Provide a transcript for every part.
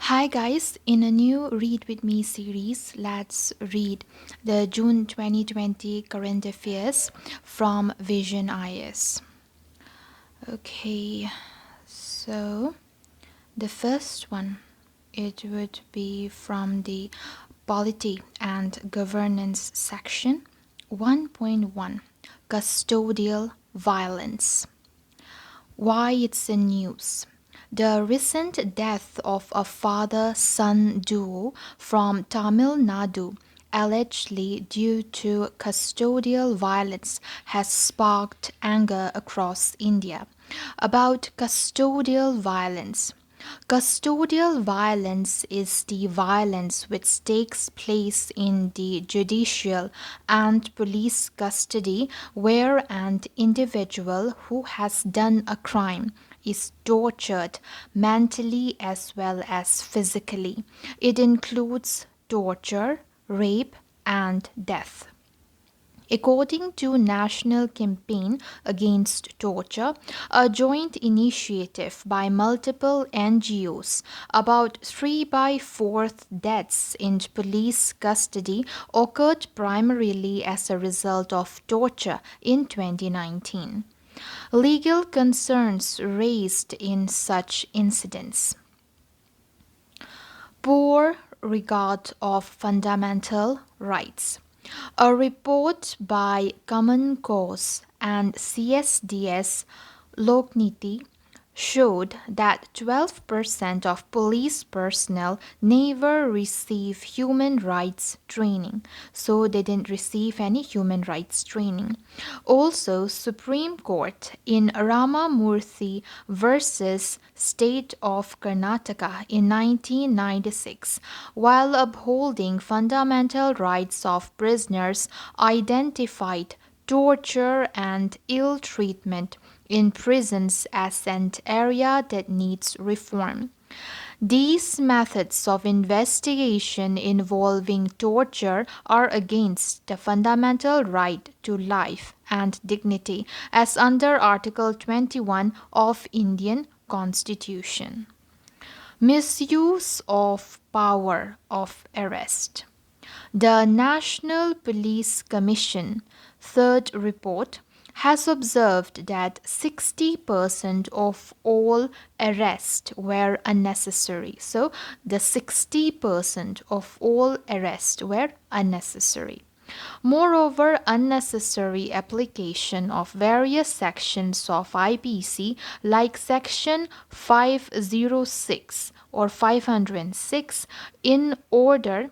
Hi guys, in a new Read With Me series, let's read the June 2020 current affairs from Vision IAS. Okay, so the first one, it would be from the Polity and Governance section 1.1 Custodial Violence. Why it's in news. The recent death of a father-son duo from Tamil Nadu, allegedly due to custodial violence, has sparked anger across India. About custodial violence. Custodial violence is the violence which takes place in the judicial and police custody where an individual who has done a crime is tortured mentally as well as physically. It includes torture, rape, and death. According to National Campaign Against Torture, a joint initiative by multiple NGOs, about 3 by 4th deaths in police custody occurred primarily as a result of torture in 2019. Legal concerns raised in such incidents. Poor regard of fundamental rights. A report by Common Cause and CSDS Lokniti showed that 12% of police personnel never receive human rights training. So they didn't receive any human rights training. Also, Supreme Court in Ramamurthy versus State of Karnataka in 1996, while upholding fundamental rights of prisoners, identified torture and ill treatment in prisons as an area that needs reform. These methods of investigation involving torture are against the fundamental right to life and dignity as under Article 21 of Indian Constitution. Misuse of power of arrest. The National Police Commission third report has observed that 60% of all arrests were unnecessary. So, the 60% of all arrests were unnecessary. Moreover, unnecessary application of various sections of IPC like section 506 or 506 in order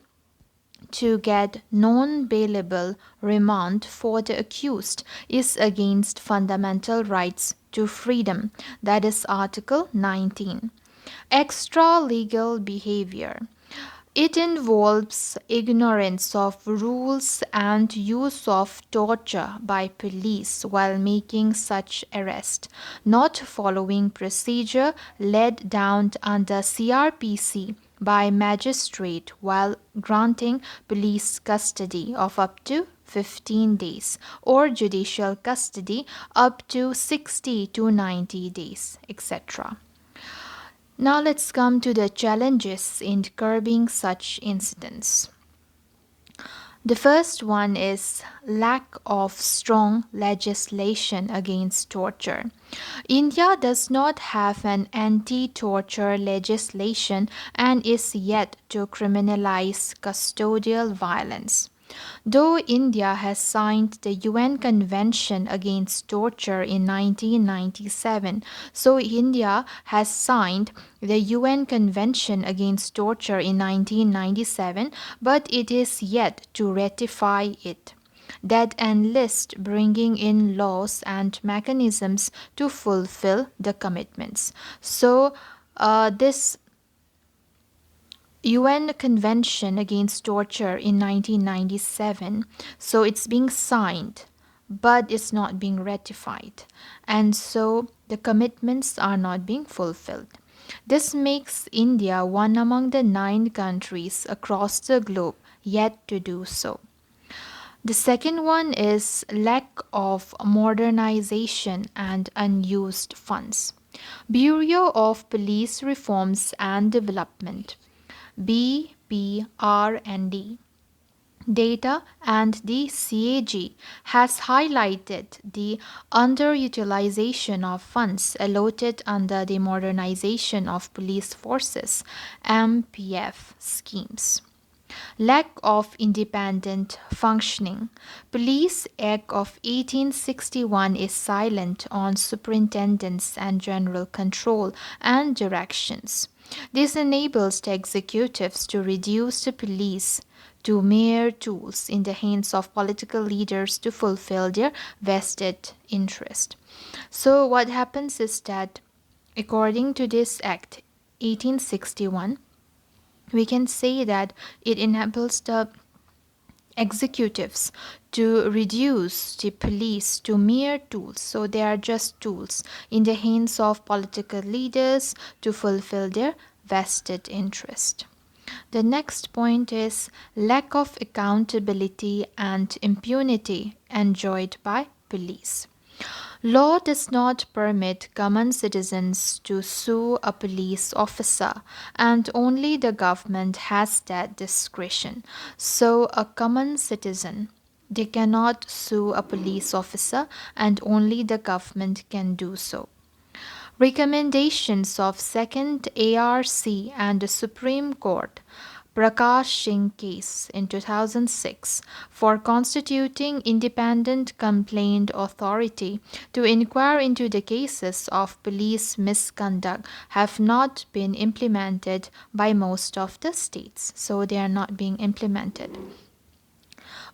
to get non-bailable remand for the accused is against fundamental rights to freedom. That is Article 19. Extra-legal behavior. It involves ignorance of rules and use of torture by police while making such arrest, not following procedure laid down under CRPC by magistrate while granting police custody of up to 15 days or judicial custody up to 60 to 90 days, etc. Now let's come to the challenges in curbing such incidents. The first one is lack of strong legislation against torture. India does not have an anti-torture legislation and is yet to criminalize custodial violence. Though India has signed the UN Convention Against Torture in 1997, so India has signed the UN Convention Against Torture in 1997, but it is yet to ratify it. That enlists bringing in laws and mechanisms to fulfill the commitments. So, this UN Convention Against Torture in 1997. So it's being signed, but it's not being ratified. And so the commitments are not being fulfilled. This makes India one among the 9 countries across the globe yet to do so. The second one is lack of modernization and unused funds. Bureau of Police Reforms and Development, BPR&D data, and the CAG has highlighted the underutilization of funds allotted under the Modernization of Police Forces (MPF) schemes. Lack of independent functioning. Police Act of 1861 is silent on superintendence and general control and directions. This enables the executives to reduce the police to mere tools in the hands of political leaders to fulfill their vested interest. So what happens is that according to this act 1861, we can say that it enables the executives to reduce the police to mere tools. So they are just tools in the hands of political leaders to fulfill their vested interest. The next point is lack of accountability and impunity enjoyed by police. Law does not permit common citizens to sue a police officer, and only the government has that discretion. So, a common citizen, they cannot sue a police officer, and only the government can do so. Recommendations of Second ARC and the Supreme Court Prakash Singh case in 2006 for constituting independent complaint authority to inquire into the cases of police misconduct have not been implemented by most of the states. So they are not being implemented.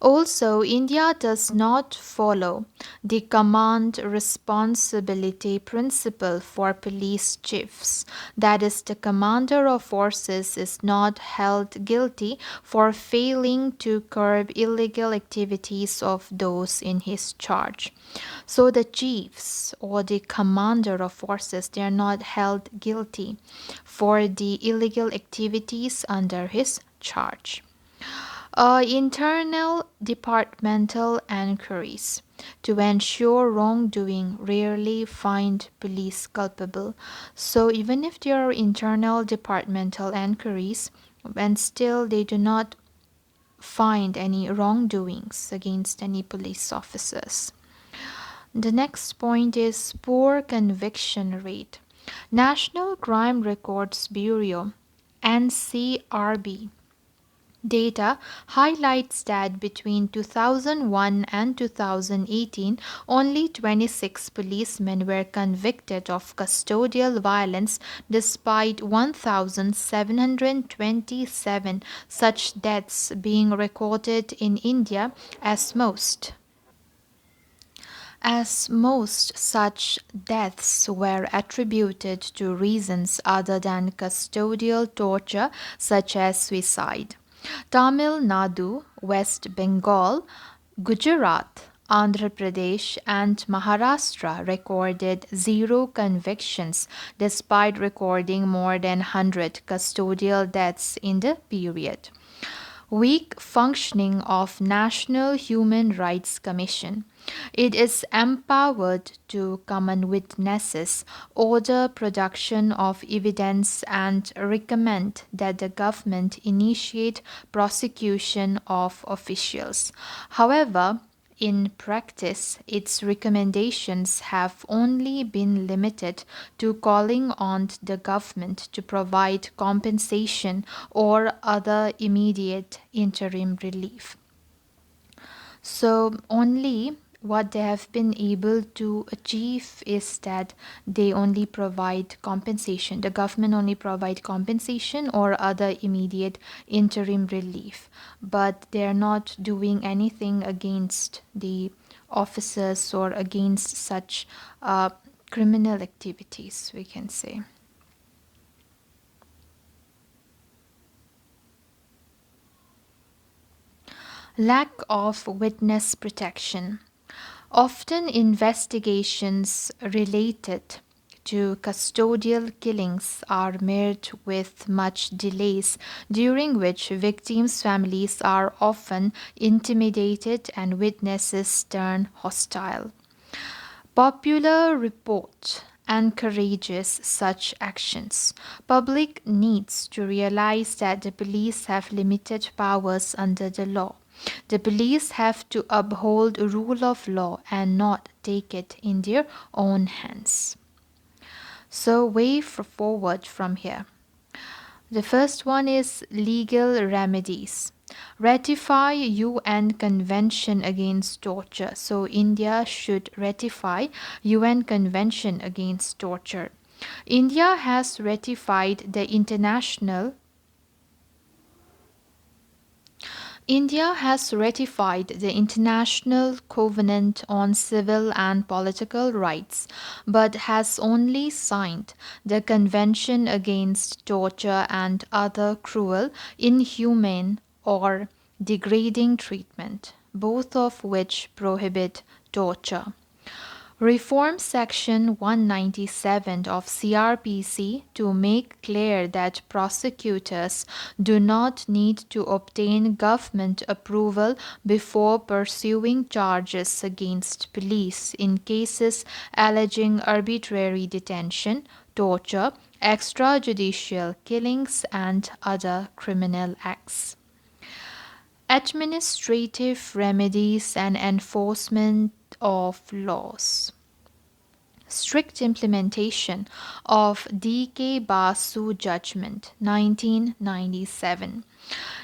Also, India does not follow the command responsibility principle for police chiefs. That is, the commander of forces is not held guilty for failing to curb illegal activities of those in his charge. So the chiefs or the commander of forces, they are not held guilty for the illegal activities under his charge. Internal departmental enquiries to ensure wrongdoing rarely find police culpable. So even if there are internal departmental enquiries, and still they do not find any wrongdoings against any police officers. The next point is poor conviction rate. National Crime Records Bureau NCRB data highlights that between 2001 and 2018, only 26 policemen were convicted of custodial violence despite 1,727 such deaths being recorded in India as most such deaths were attributed to reasons other than custodial torture, such as suicide. Tamil Nadu, West Bengal, Gujarat, Andhra Pradesh, and Maharashtra recorded zero convictions despite recording more than 100 custodial deaths in the period. Weak functioning of National Human Rights Commission. It is empowered to common witnesses, order production of evidence, and recommend that the government initiate prosecution of officials. However, in practice, its recommendations have only been limited to calling on the government to provide compensation or other immediate interim relief. So, only what they have been able to achieve is that they only provide compensation. The government only provide compensation or other immediate interim relief, but they are not doing anything against the officers or against such criminal activities, we can say. Lack of witness protection. Often investigations related to custodial killings are met with much delays, during which victims' families are often intimidated and witnesses turn hostile. Popular report encourages such actions. Public needs to realize that the police have limited powers under the law. The police have to uphold rule of law and not take it in their own hands. So, way forward from here. The first one is legal remedies. Ratify UN Convention Against Torture. So India should ratify UN Convention Against Torture. India has ratified the International Covenant on Civil and Political Rights, but has only signed the Convention Against Torture and Other Cruel, Inhumane, or Degrading Treatment, both of which prohibit torture. Reform Section 197 of CRPC to make clear that prosecutors do not need to obtain government approval before pursuing charges against police in cases alleging arbitrary detention, torture, extrajudicial killings, and other criminal acts. Administrative remedies and enforcement of laws. Strict implementation of D.K. Basu judgment 1997.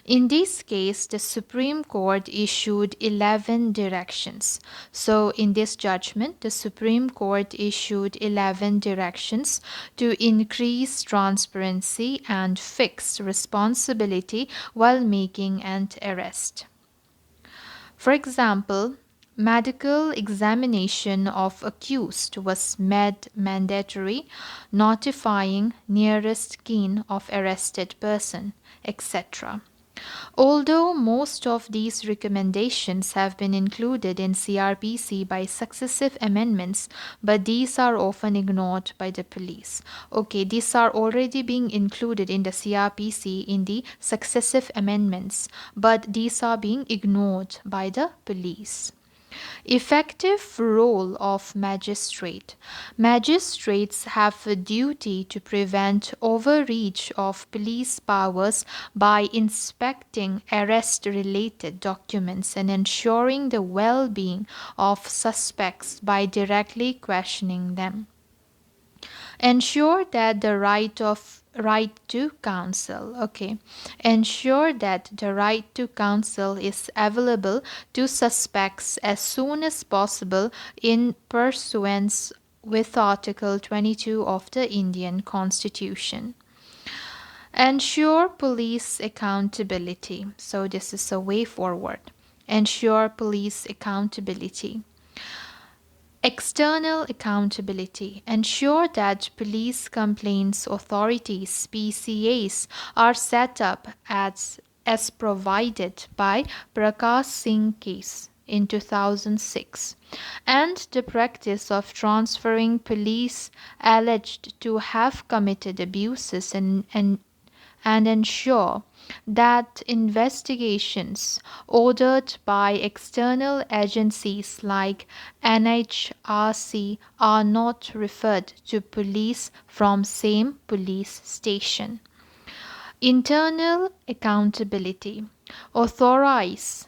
In this case, the Supreme Court issued 11 directions. So, in this judgment, the Supreme Court issued 11 directions to increase transparency and fix responsibility while making an arrest. For example, medical examination of accused was made mandatory, notifying nearest kin of arrested person, etc. Although most of these recommendations have been included in CRPC by successive amendments, but these are often ignored by the police. Okay, these are already being included in the CRPC in the successive amendments, but these are being ignored by the police. Effective role of magistrate. Magistrates have a duty to prevent overreach of police powers by inspecting arrest-related documents and ensuring the well-being of suspects by directly questioning them. Ensure that the right to counsel. Okay. Ensure that the right to counsel is available to suspects as soon as possible in pursuance with Article 22 of the Indian Constitution. Ensure police accountability. So this is a way forward. Ensure police accountability. External accountability. Ensure that police complaints authorities (PCAs) are set up as provided by Prakash Singh case in 2006, and the practice of transferring police alleged to have committed abuses and ensure that investigations ordered by external agencies like NHRC are not referred to police from same police station. Internal accountability. Authorize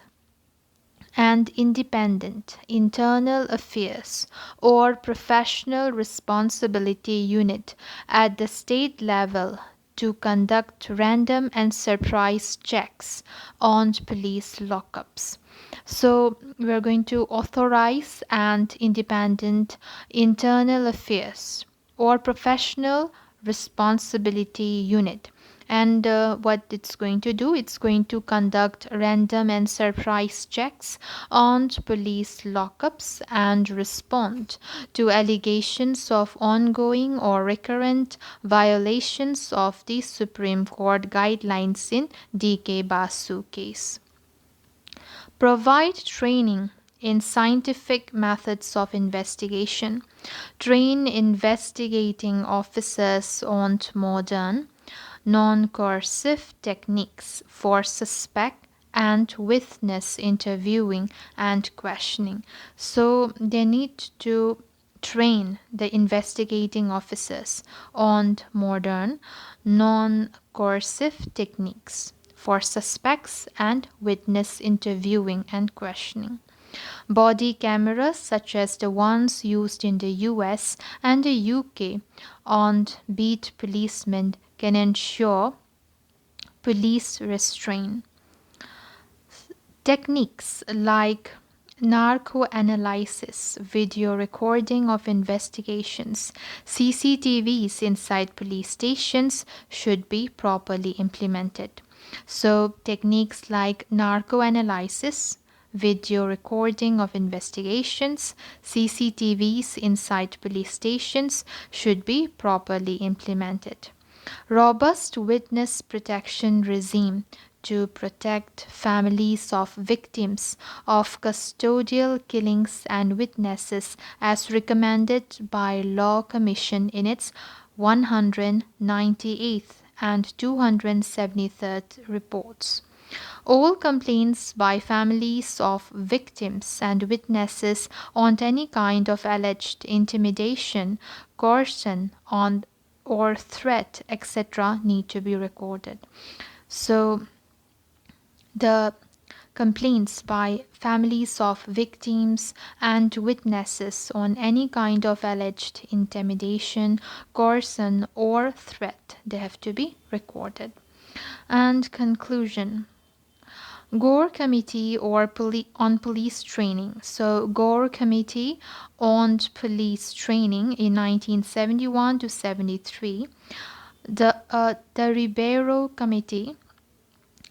and independent internal affairs or professional responsibility unit at the state level to conduct random and surprise checks on police lockups. So we're going to authorize and independent internal affairs or professional responsibility unit. And what it's going to do, it's going to conduct random and surprise checks on police lockups and respond to allegations of ongoing or recurrent violations of the Supreme Court guidelines in D.K. Basu case. Provide training in scientific methods of investigation. Train investigating officers on modern, non-coercive techniques for suspect and witness interviewing and questioning. So they need to train the investigating officers on modern, non coercive techniques for suspects and witness interviewing and questioning. Body cameras, such as the ones used in the US and the UK on beat policemen, can ensure police restraint. Techniques like narco-analysis, video recording of investigations, CCTVs inside police stations should be properly implemented. So, techniques like narco-analysis, video recording of investigations, CCTVs inside police stations should be properly implemented. Robust witness protection regime to protect families of victims of custodial killings and witnesses as recommended by Law Commission in its 198th and 273rd reports. All complaints by families of victims and witnesses on any kind of alleged intimidation, coercion, or threat, etc., need to be recorded. So, the complaints by families of victims and witnesses on any kind of alleged intimidation, coercion, or threat, they have to be recorded. And conclusion. Gore Committee on Police Training. So, Gore Committee on Police Training in 1971 to 73. The Ribeiro Committee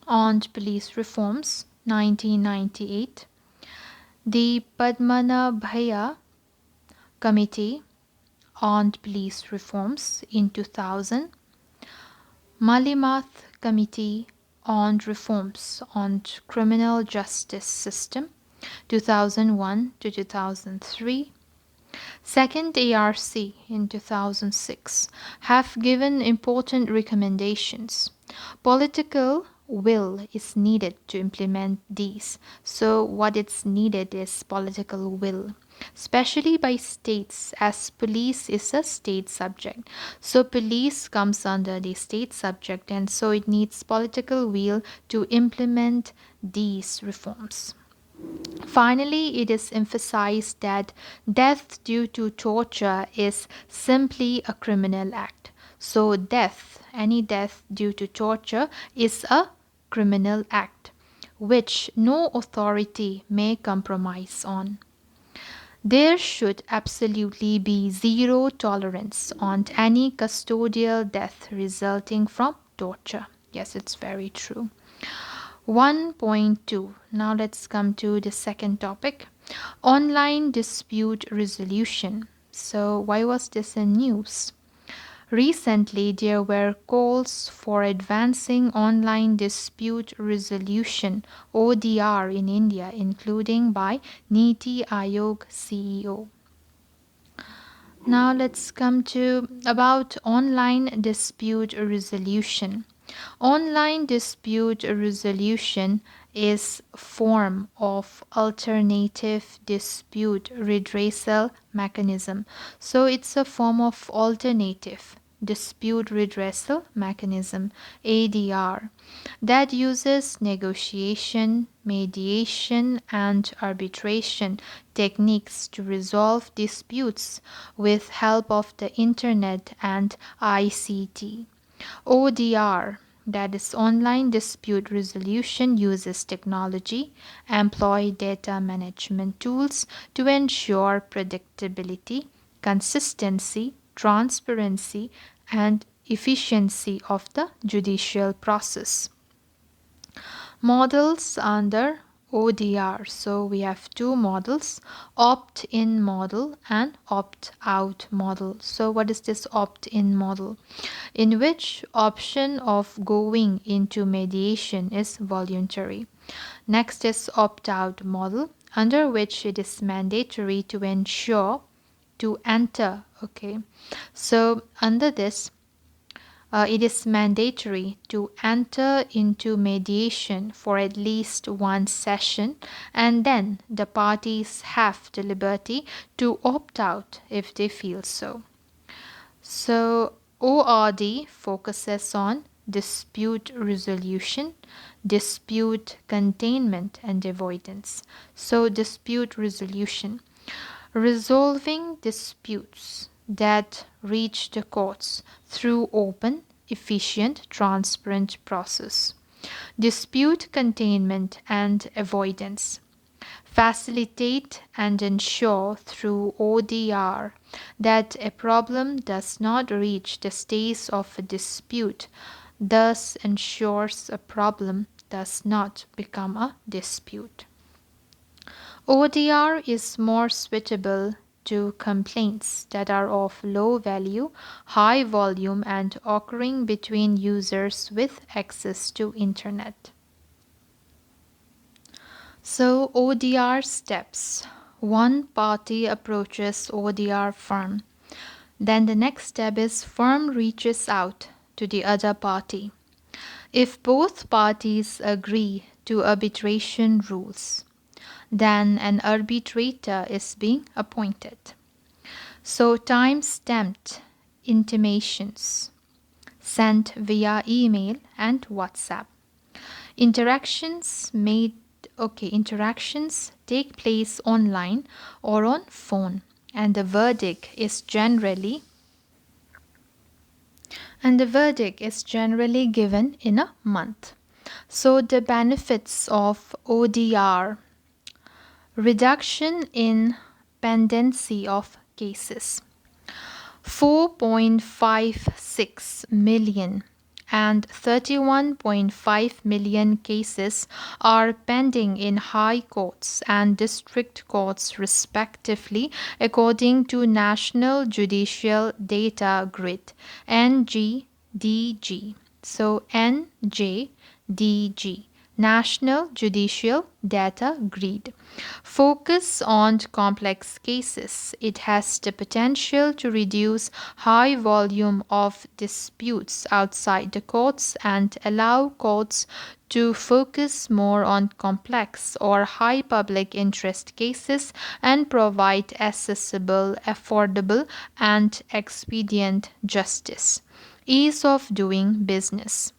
on Police Reforms, 1998. The Padmanabhaya Committee on Police Reforms in 2000. Malimath Committee on Reforms on Criminal Justice System, 2001 to 2003. Second ARC in 2006 have given important recommendations. Political will is needed to implement these. So what is needed is political will, especially by states, as police is a state subject. So police comes under the state subject, and so it needs political will to implement these reforms. Finally, it is emphasized that death due to torture is simply a criminal act. So, any death due to torture, is a criminal act which no authority may compromise on. There should absolutely be zero tolerance on any custodial death resulting from torture. Yes, it's very true. 1.2. Now let's come to the second topic, online dispute resolution. So, why was this in news? Recently, there were calls for advancing online dispute resolution (ODR) in India, including by Niti Aayog CEO. Now let's come to about online dispute resolution. Online dispute resolution is a form of alternative dispute redressal mechanism. So it's a form of alternative dispute redressal mechanism, ADR, that uses negotiation, mediation, and arbitration techniques to resolve disputes with help of the internet and ICT. ODR, that is online dispute resolution, uses technology, employ data management tools to ensure predictability, consistency, transparency, and efficiency of the judicial process. Models under ODR. So we have two models, opt-in model and opt-out model. So what is this opt-in model? In which option of going into mediation is voluntary. Next is opt-out model, under which it is mandatory to ensure to enter. Okay, so under this, it is mandatory to enter into mediation for at least one session, and then the parties have the liberty to opt out if they feel so. So, ORD focuses on dispute resolution, dispute containment, and avoidance. So, dispute resolution, resolving disputes that reach the courts through open, efficient, transparent process. Dispute containment and avoidance, facilitate and ensure through ODR that a problem does not reach the stage of a dispute, thus ensures a problem does not become a dispute. ODR is more suitable to complaints that are of low value, high volume, and occurring between users with access to internet. So, ODR steps. One party approaches ODR firm. Then the next step is firm reaches out to the other party. If both parties agree to arbitration rules, then an arbitrator is being appointed. So, time stamped intimations sent via email and WhatsApp. Interactions take place online or on phone, and the verdict is generally given in a month. So the benefits of ODR: reduction in pendency of cases, 4.56 million and 31.5 million cases are pending in high courts and district courts respectively, according to National Judicial Data Grid (NJDG). So NJDG, National Judicial Data Grid. Focus on complex cases. It has the potential to reduce high volume of disputes outside the courts and allow courts to focus more on complex or high public interest cases and provide accessible, affordable, and expedient justice. Ease of doing business.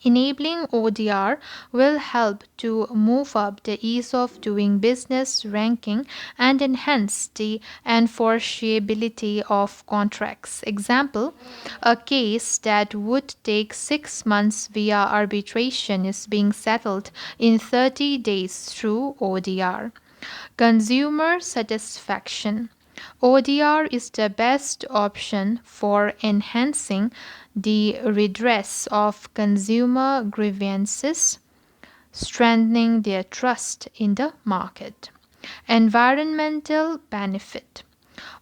Enabling ODR will help to move up the ease of doing business ranking and enhance the enforceability of contracts. Example, a case that would take 6 months via arbitration is being settled in 30 days through ODR. Consumer satisfaction. ODR is the best option for enhancing the redress of consumer grievances, strengthening their trust in the market. Environmental benefit.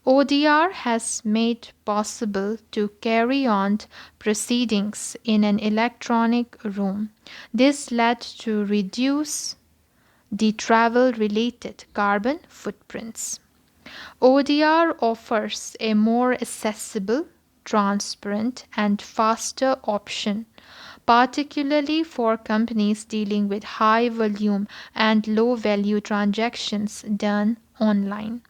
ODR has made possible to carry on proceedings in an electronic room. This led to reduce the travel-related carbon footprints. ODR offers a more accessible, transparent, and faster option, particularly for companies dealing with high volume and low value transactions done online.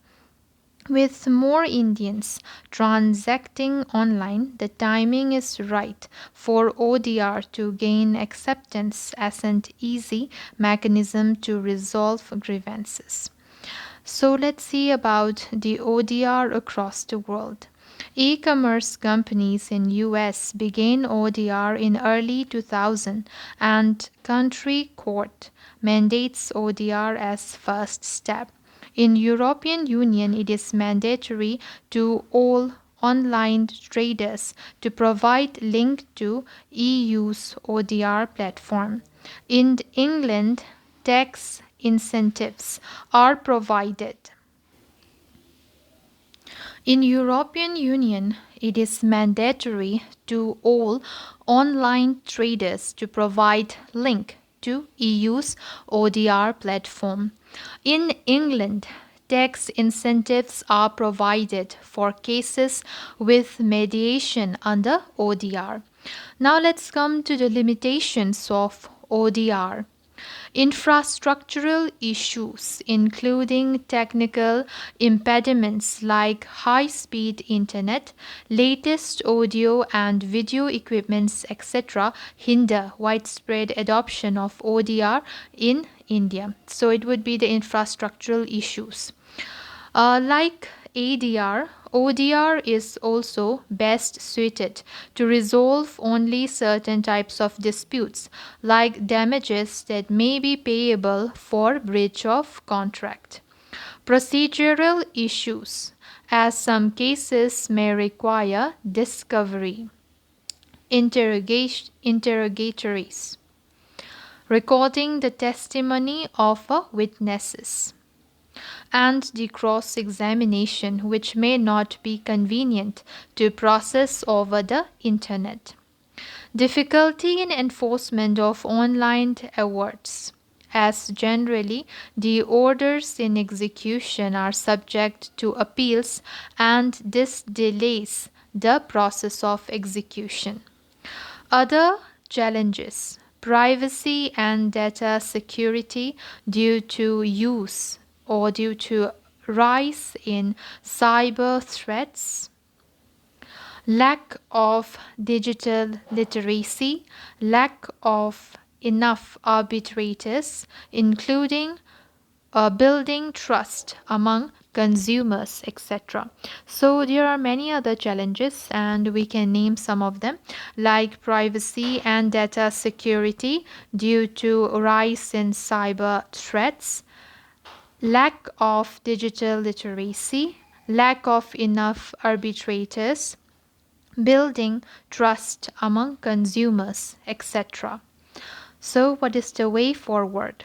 With more Indians transacting online, the timing is right for ODR to gain acceptance as an easy mechanism to resolve grievances. So let's see about the ODR across the world. E-commerce companies in US began ODR in early 2000 and country court mandates ODR as first step. In European Union, it is mandatory to all online traders to provide link to EU's ODR platform. In England, tax incentives are provided. In European Union, it is mandatory to all online traders to provide link to EU's ODR platform. In England, tax incentives are provided for cases with mediation under ODR. Now let's come to the limitations of ODR. Infrastructural issues, including technical impediments like high speed internet, latest audio and video equipments, etc., hinder widespread adoption of ODR in India. So it would be the infrastructural issues. Like ADR, ODR is also best suited to resolve only certain types of disputes, like damages that may be payable for breach of contract. Procedural issues, as some cases may require discovery, interrogatories, recording the testimony of witnesses, and the cross examination, which may not be convenient to process over the internet. Difficulty in enforcement of online awards, as generally the orders in execution are subject to appeals and this delays the process of execution. Other challenges: privacy and data security due to use or due to rise in cyber threats, lack of digital literacy, lack of enough arbitrators, including building trust among consumers, etc. So there are many other challenges, and we can name some of them, like privacy and data security due to rise in cyber threats, lack of digital literacy, lack of enough arbitrators, building trust among consumers, etc. So, what is the way forward?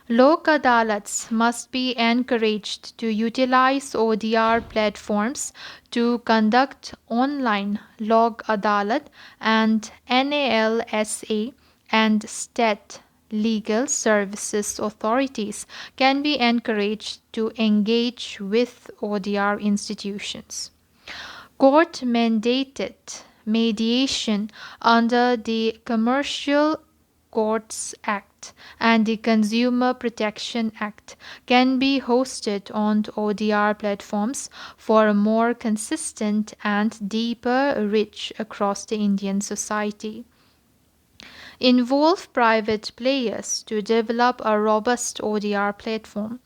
Lok adalats must be encouraged to utilize ODR platforms to conduct online lok adalat, and NALSA and state legal services authorities can be encouraged to engage with ODR institutions. Court mandated mediation under the Commercial Courts Act and the Consumer Protection Act can be hosted on ODR platforms for a more consistent and deeper reach across the Indian society. Involve private players to develop a robust ODR platform,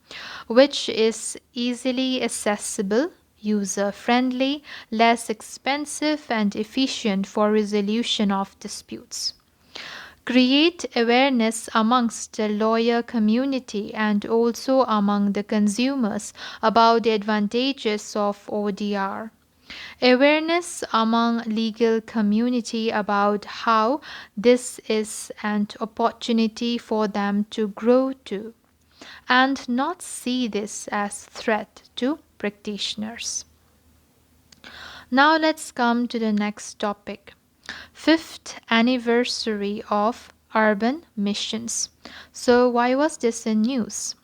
which is easily accessible, user friendly, less expensive, and efficient for resolution of disputes. Create awareness amongst the lawyer community and also among the consumers about the advantages of ODR. Awareness among legal community about how this is an opportunity for them to grow too, and not see this as threat to practitioners. Now let's come to the next topic. 5th anniversary of urban missions. So why was this in news?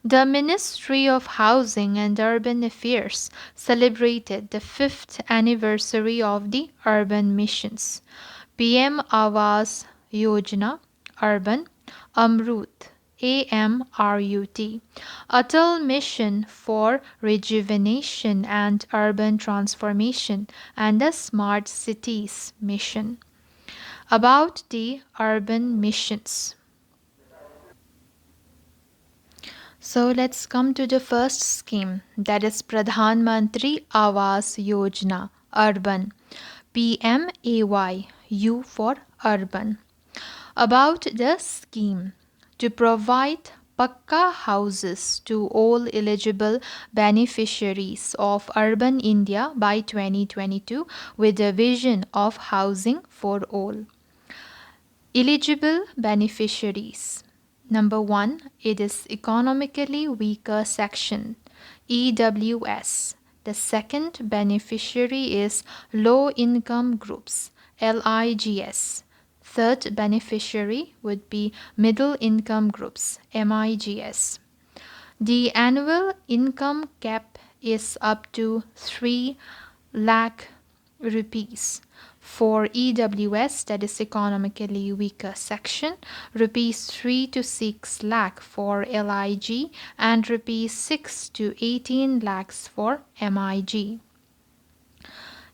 The Ministry of Housing and Urban Affairs celebrated the 5th anniversary of the urban missions. PM Awas Yojana Urban Amrut AMRUT, Atal Mission for Rejuvenation and Urban Transformation, and the Smart Cities Mission. About the urban missions. So let's come to the first scheme, that is Pradhan Mantri Awas Yojana Urban, PMAY, U for urban. About the scheme: to provide Pakka houses to all eligible beneficiaries of urban India by 2022 with a vision of housing for all. Eligible beneficiaries. Number 1, it is economically weaker section, EWS. The second beneficiary is low income groups, LIGS. Third beneficiary would be middle income groups, MIGS. The annual income cap is up to 3 lakh rupees. For EWS, that is economically weaker section, rupees 3 to 6 lakh for LIG and rupees 6 to 18 lakhs for MIG.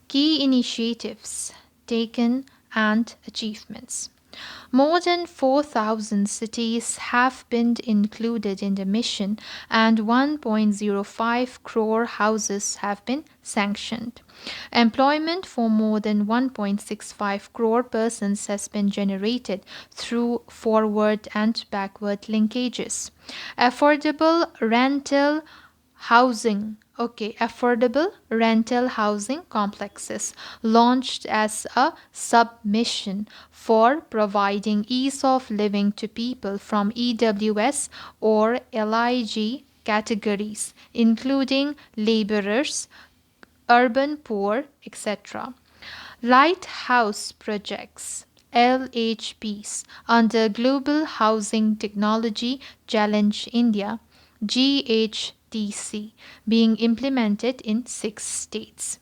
Key initiatives taken and achievements. More than 4,000 cities have been included in the mission and 1.05 crore houses have been sanctioned. Employment for more than 1.65 crore persons has been generated through forward and backward linkages. Affordable rental housing complexes launched as a submission for providing ease of living to people from EWS or LIG categories, including laborers, urban poor, etc. Lighthouse projects LHPs under Global Housing Technology Challenge India GHTC being implemented in 6 states.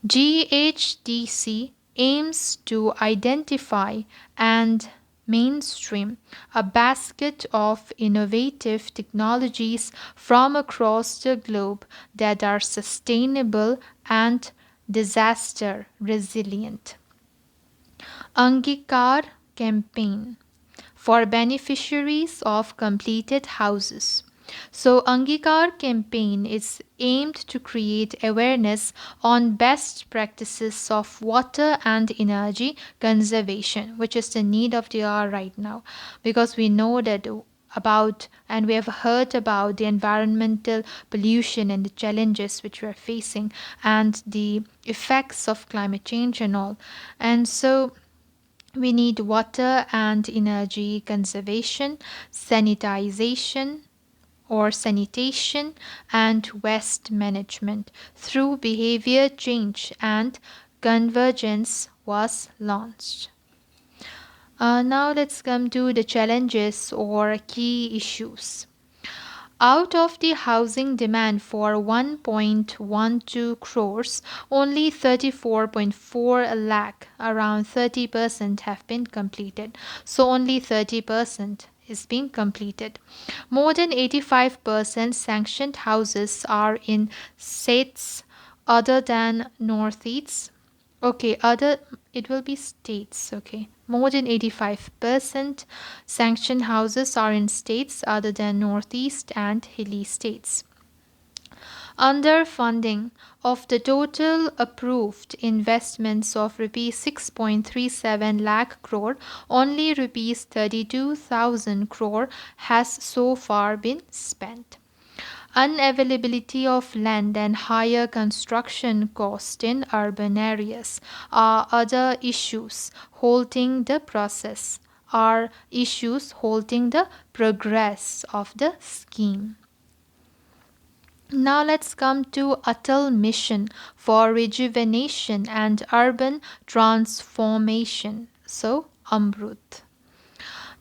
GHTC aims to identify and mainstream a basket of innovative technologies from across the globe that are sustainable and disaster resilient. Angikar campaign for beneficiaries of completed houses. So Angikar campaign is aimed to create awareness on best practices of water and energy conservation, which is the need of the hour right now, because we know that about and we have heard about the environmental pollution and the challenges which we are facing and the effects of climate change and all. And so we need water and energy conservation, sanitization or sanitation, and waste management through behavior change and convergence was launched. Now let's come to the challenges or key issues. Out of the housing demand for 1.12 crores, only 34.4 lakh, around 30%, have been completed. So only 30% is being completed. More than 85% sanctioned houses are in states other than Northeast. Okay, it will be states. Okay, more than 85% sanctioned houses are in states other than Northeast and hilly states. Underfunding of the total approved investments of rupees 6.37 lakh crore, only rupees 32,000 crore has so far been spent. Unavailability of land and higher construction cost in urban areas are other issues halting the process, are issues halting the progress of the scheme. Now let's come to Atal Mission for Rejuvenation and Urban Transformation. So, Amrut.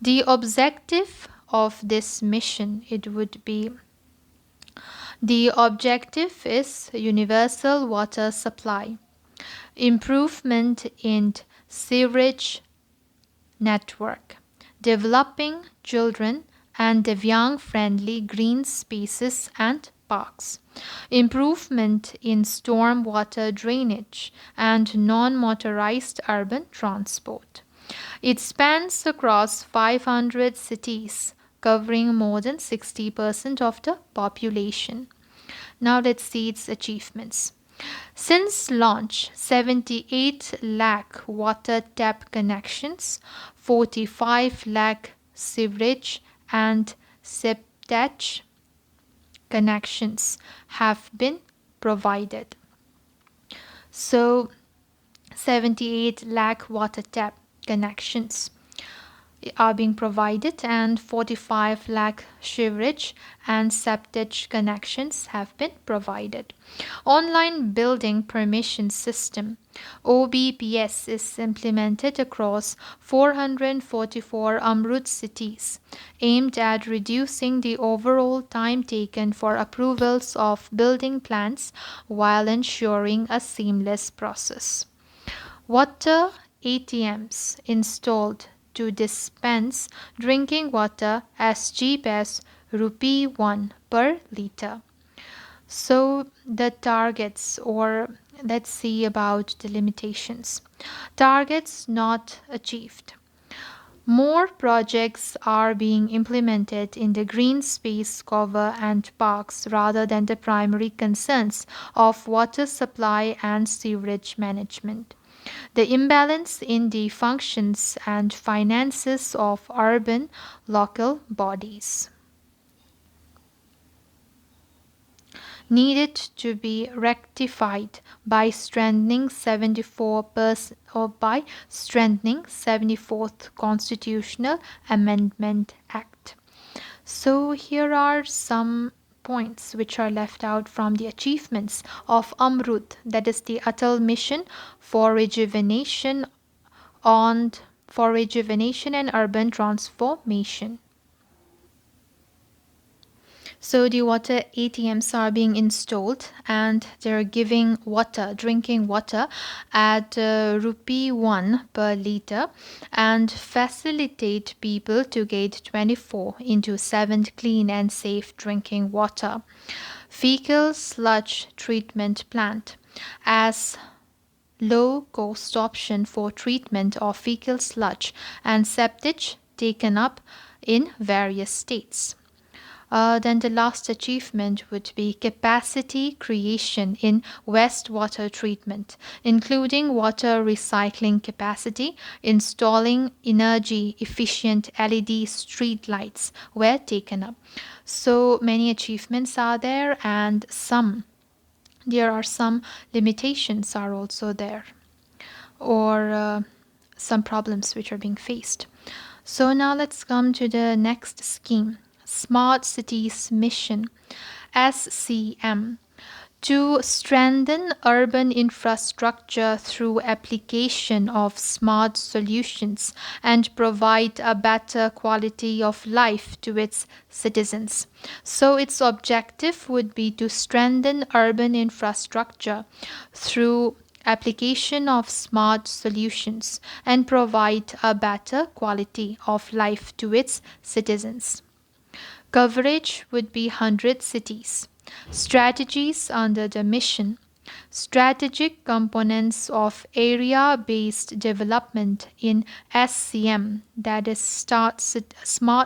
The objective of this mission, the objective is universal water supply, improvement in sewerage network, developing children and Divyang-friendly green spaces and parks, improvement in stormwater drainage and non-motorized urban transport. It spans across 500 cities, covering more than 60% of the population. Now let's see its achievements. Since launch, 78 lakh water tap connections, 45 lakh sewerage and septage connections have been provided. So 78 lakh water tap connections are being provided and 45 lakh sewerage and septage connections have been provided. Online Building Permission System OBPS is implemented across 444 Amrut cities, aimed at reducing the overall time taken for approvals of building plans while ensuring a seamless process. Water ATMs installed to dispense drinking water as cheap as rupee 1 per liter. So the targets, or let's see about the limitations. Targets not achieved. More projects are being implemented in the green space cover and parks rather than the primary concerns of water supply and sewerage management. The imbalance in the functions and finances of urban local bodies needed to be rectified by strengthening 74th Constitutional Amendment Act. So here are some points which are left out from the achievements of Amrut, that is the Atal mission for rejuvenation and urban transformation. So the water ATMs are being installed and they're giving water, drinking water at rupee 1 per liter and facilitate people to get 24 into 7 clean and safe drinking water. Fecal sludge treatment plant as low cost option for treatment of fecal sludge and septic taken up in various states. Then the last achievement would be capacity creation in wastewater treatment, including water recycling capacity, installing energy efficient LED street lights were taken up. So many achievements are there, and there are some limitations are also there, or some problems which are being faced. So now let's come to the next scheme, Smart Cities Mission, SCM, to strengthen urban infrastructure through application of smart solutions and provide a better quality of life to its citizens. So its objective would be to strengthen urban infrastructure through application of smart solutions and provide a better quality of life to its citizens. Coverage would be 100 cities. Strategies under the mission. Strategic components of area based development in SCM, that is Smart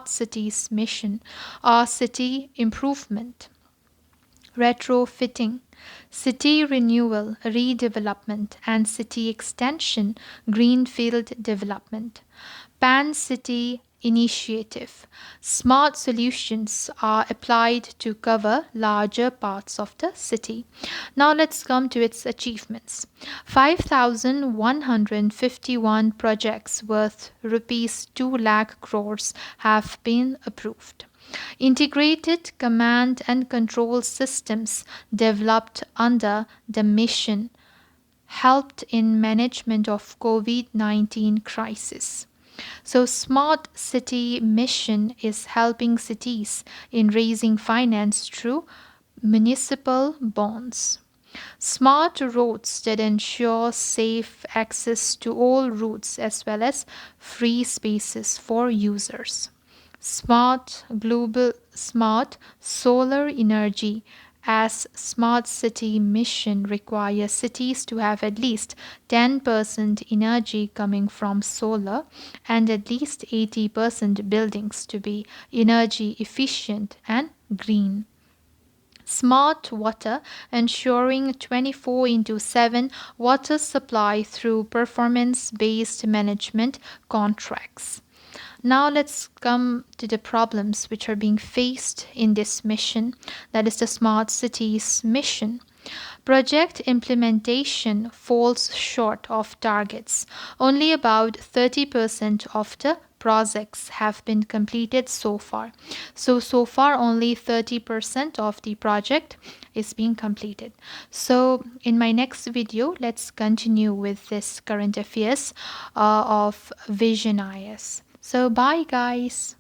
Cities Mission, are city improvement, retrofitting, city renewal, redevelopment, and city extension, greenfield development. Pan City Initiative. Smart solutions are applied to cover larger parts of the city. Now let's come to its achievements. 5,151 projects worth rupees 2 lakh crores have been approved. Integrated command and control systems developed under the mission helped in management of COVID-19 crisis. So Smart City Mission is helping cities in raising finance through municipal bonds. Smart roads that ensure safe access to all routes as well as free spaces for users. Smart solar energy as Smart City Mission requires cities to have at least 10% energy coming from solar and at least 80% buildings to be energy efficient and green. Smart water, ensuring 24 into 7 water supply through performance based management contracts. Now let's come to the problems which are being faced in this mission, that is the Smart Cities mission. Project implementation falls short of targets. Only about 30% of the projects have been completed so far. So far only 30% of the project is being completed. So in my next video, let's continue with this current affairs of Vision IAS. So bye guys.